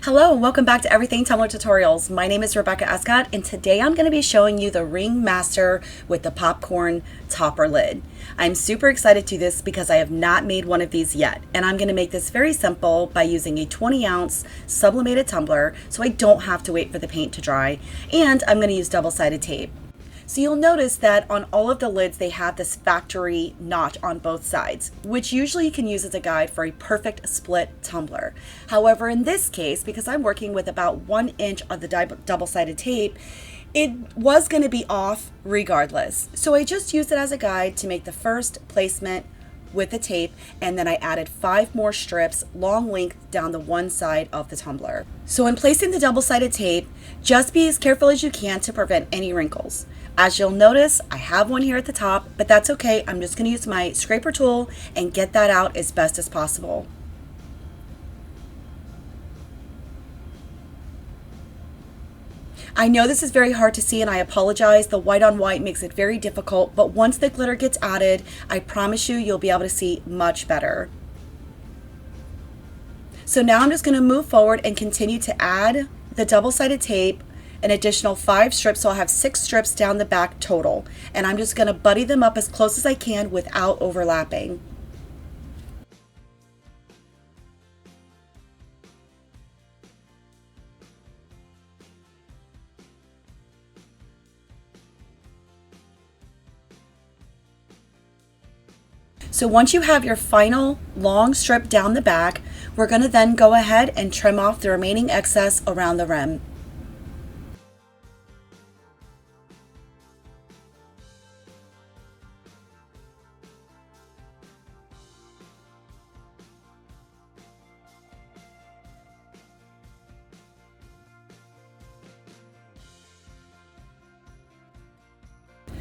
Hello and welcome back to Everything Tumbler Tutorials. My name is Rebecca Escott and today I'm going to be showing you the Ring Master with the popcorn topper lid. I'm super excited to do this because I have not made one of these yet, and I'm going to make this very simple by using a 20-ounce sublimated tumbler so I don't have to wait for the paint to dry, and I'm going to use double-sided tape. So you'll notice that on all of the lids they have this factory notch on both sides, which usually you can use as a guide for a perfect split tumbler. However, in this case, because I'm working with about 1 inch of the double-sided tape, it was going to be off regardless. So I just used it as a guide to make the first placement with the tape, and then I added 5 more strips long length down the one side of the tumbler. So in placing the double-sided tape, just be as careful as you can to prevent any wrinkles. As you'll notice, I have one here at the top, but that's okay. I'm just going to use my scraper tool and get that out as best as possible. I know this is very hard to see and I apologize. The white on white makes it very difficult, but once the glitter gets added, I promise you'll be able to see much better. So now I'm just going to move forward and continue to add the double-sided tape, an additional 5 strips, so I'll have 6 strips down the back total. And I'm just going to buddy them up as close as I can without overlapping. So once you have your final long strip down the back, we're going to then go ahead and trim off the remaining excess around the rim.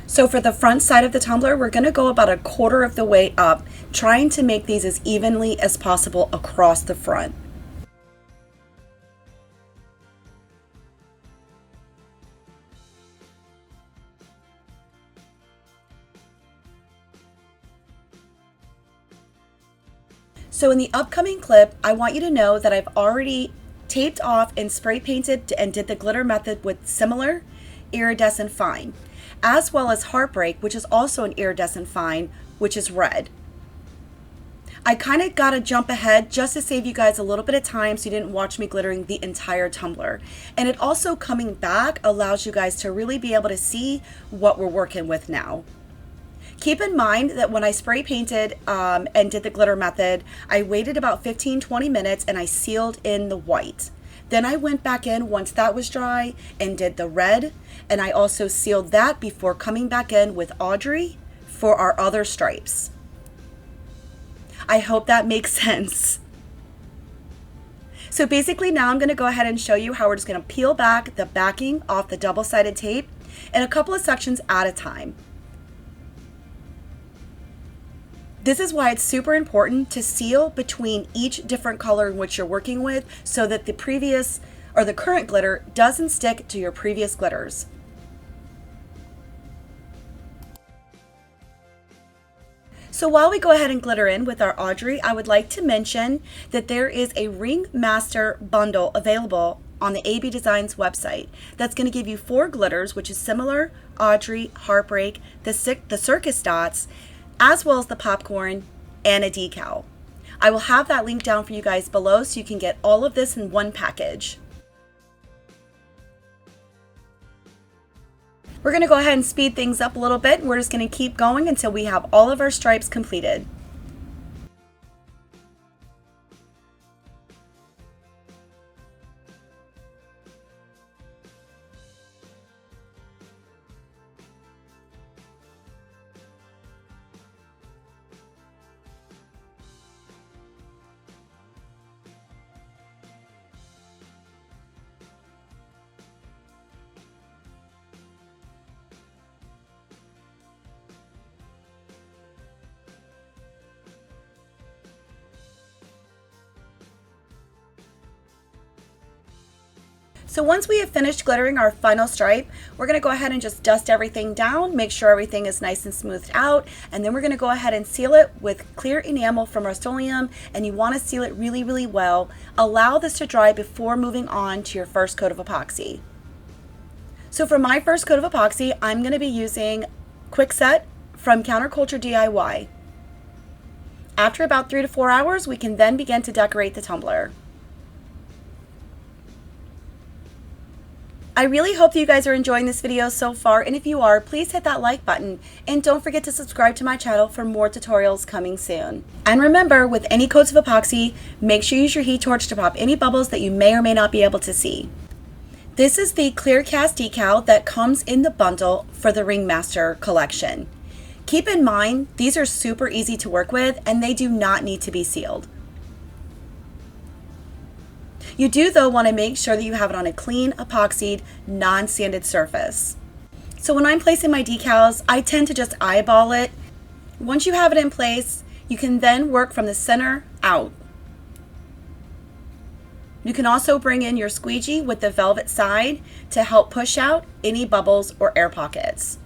So for the front side of the tumbler, we're going to go about 1/4 of the way up, trying to make these as evenly as possible across the front. So in the upcoming clip, I want you to know that I've already taped off and spray painted and did the glitter method with similar iridescent fine, as well as Heartbreak, which is also an iridescent fine, which is red. I kind of got to jump ahead just to save you guys a little bit of time so you didn't watch me glittering the entire tumbler. And it also, coming back, allows you guys to really be able to see what we're working with now. Keep in mind that when I spray painted and did the glitter method, I waited about 15-20 minutes and I sealed in the white. Then I went back in once that was dry and did the red, and I also sealed that before coming back in with Audrey for our other stripes. I hope that makes sense. So basically now I'm going to go ahead and show you how we're just going to peel back the backing off the double-sided tape in a couple of sections at a time. This is why it's super important to seal between each different color in which you're working with so that the previous or the current glitter doesn't stick to your previous glitters. So while we go ahead and glitter in with our Audrey, I would like to mention that there is a Ring Master bundle available on the AB Designs website that's going to give you 4 glitters, which is similar, Audrey, Heartbreak, the Circus dots, as well as the popcorn and a decal. I will have that link down for you guys below so you can get all of this in one package. We're going to go ahead and speed things up a little bit. We're just going to keep going until we have all of our stripes completed. So once we have finished glittering our final stripe, we're going to go ahead and just dust everything down, make sure everything is nice and smoothed out, and then we're going to go ahead and seal it with clear enamel from Rust-Oleum, and you want to seal it really, really well. Allow this to dry before moving on to your first coat of epoxy. So for my first coat of epoxy, I'm going to be using Quick Set from Counterculture DIY. After about 3 to 4 hours, we can then begin to decorate the tumbler. I really hope that you guys are enjoying this video so far, and if you are, please hit that like button, and don't forget to subscribe to my channel for more tutorials coming soon. And remember, with any coats of epoxy, make sure you use your heat torch to pop any bubbles that you may or may not be able to see. This is the clear cast decal that comes in the bundle for the Ringmaster collection. Keep in mind, these are super easy to work with and they do not need to be sealed. You do though want to make sure that you have it on a clean, epoxied, non-sanded surface. So when I'm placing my decals, I tend to just eyeball it. Once you have it in place, you can then work from the center out. You can also bring in your squeegee with the velvet side to help push out any bubbles or air pockets.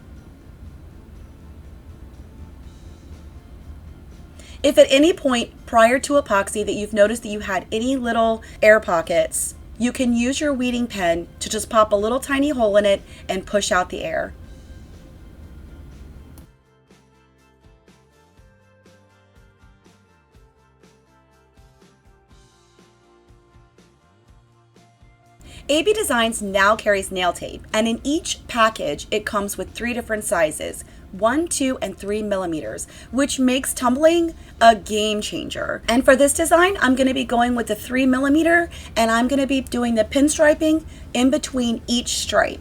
If at any point prior to epoxy that you've noticed that you had any little air pockets, you can use your weeding pen to just pop a little tiny hole in it and push out the air. AB Designs now carries nail tape, and in each package it comes with 3 different sizes, 1, 2, and 3 millimeters, which makes tumbling a game changer. And for this design, I'm going to be going with the 3 millimeter, and I'm going to be doing the pinstriping in between each stripe.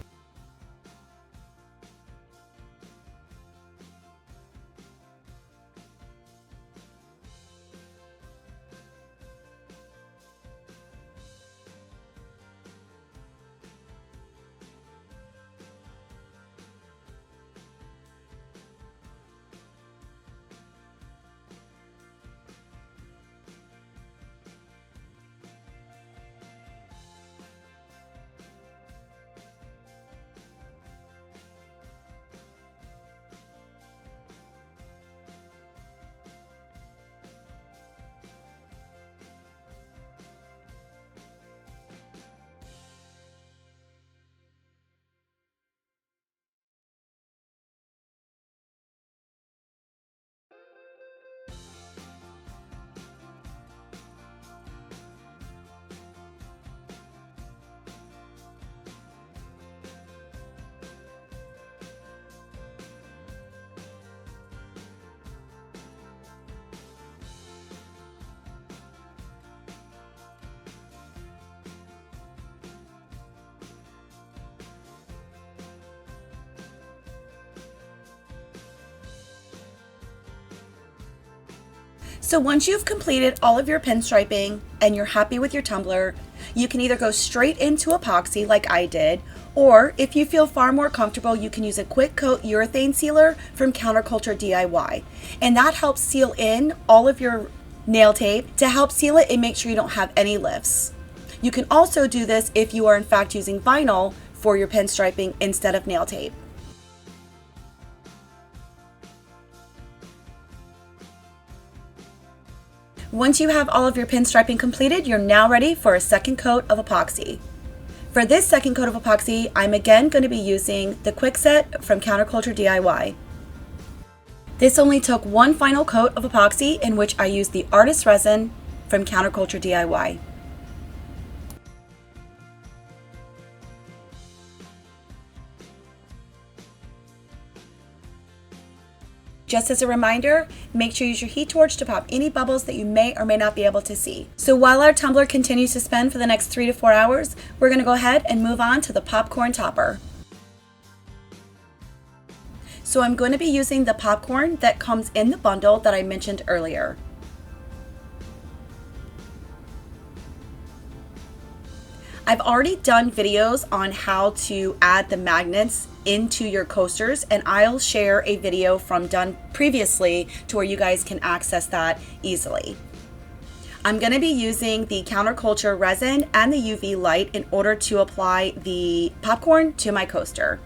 So once you've completed all of your pinstriping and you're happy with your tumbler, you can either go straight into epoxy like I did, or if you feel far more comfortable, you can use a quick coat urethane sealer from Counterculture DIY. And that helps seal in all of your nail tape to help seal it and make sure you don't have any lifts. You can also do this if you are in fact using vinyl for your pinstriping instead of nail tape. Once you have all of your pinstriping completed, you're now ready for a second coat of epoxy. For this second coat of epoxy, I'm again going to be using the Quick Set from Counterculture DIY. This only took one final coat of epoxy in which I used the Artist Resin from Counterculture DIY. Just as a reminder, make sure you use your heat torch to pop any bubbles that you may or may not be able to see. So while our tumbler continues to spin for the next 3 to 4 hours, we're going to go ahead and move on to the popcorn topper. So I'm going to be using the popcorn that comes in the bundle that I mentioned earlier. I've already done videos on how to add the magnets into your coasters, and I'll share a video from done previously to where you guys can access that easily. I'm going to be using the counterculture resin and the UV light in order to apply the popcorn to my coaster.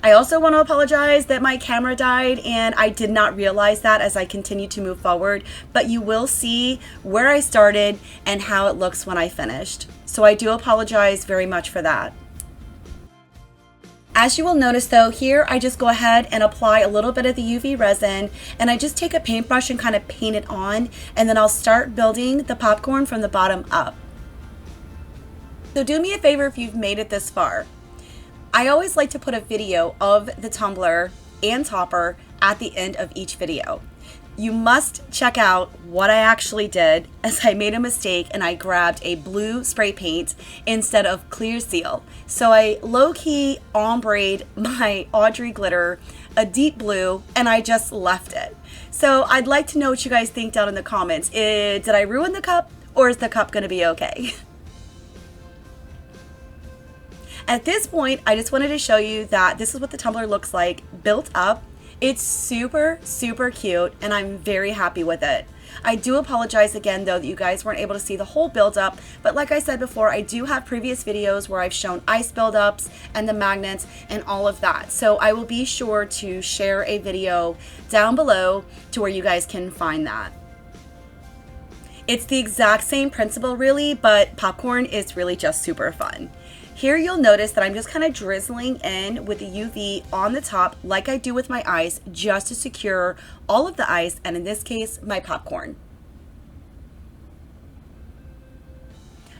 I also want to apologize that my camera died and I did not realize that as I continue to move forward, but you will see where I started and how it looks when I finished. So I do apologize very much for that. As you will notice though, here I just go ahead and apply a little bit of the UV resin, and I just take a paintbrush and kind of paint it on, and then I'll start building the popcorn from the bottom up. So do me a favor if you've made it this far. I always like to put a video of the tumbler and topper at the end of each video. You must check out what I actually did, as I made a mistake and I grabbed a blue spray paint instead of clear seal. So I low-key ombre'd my Audrey glitter a deep blue and I just left it. So I'd like to know what you guys think down in the comments. Did I ruin the cup, or is the cup gonna be okay? At this point, I just wanted to show you that this is what the tumbler looks like built up. It's super, super cute, and I'm very happy with it. I do apologize again, though, that you guys weren't able to see the whole build-up, but like I said before, I do have previous videos where I've shown ice build-ups and the magnets and all of that. So I will be sure to share a video down below to where you guys can find that. It's the exact same principle, really, but popcorn is really just super fun. Here you'll notice that I'm just kind of drizzling in with the UV on the top like I do with my ice, just to secure all of the ice, and in this case, my popcorn.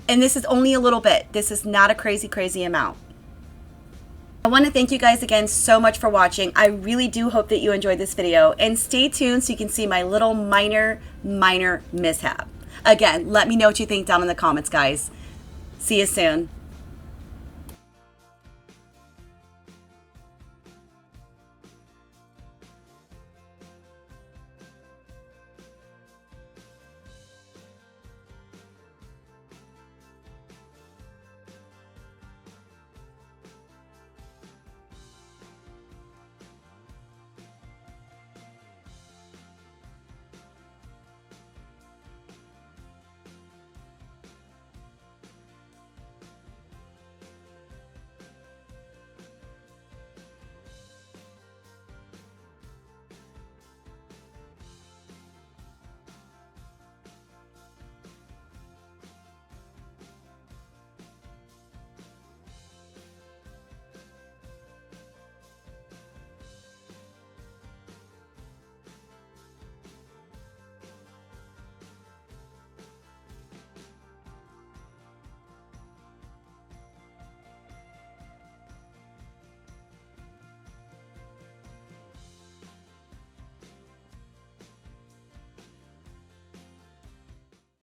And this is only a little bit. This is not a crazy amount. I want to thank you guys again so much for watching. I really do hope that you enjoyed this video, and stay tuned so you can see my little minor mishap. Again, let me know what you think down in the comments, guys. See you soon.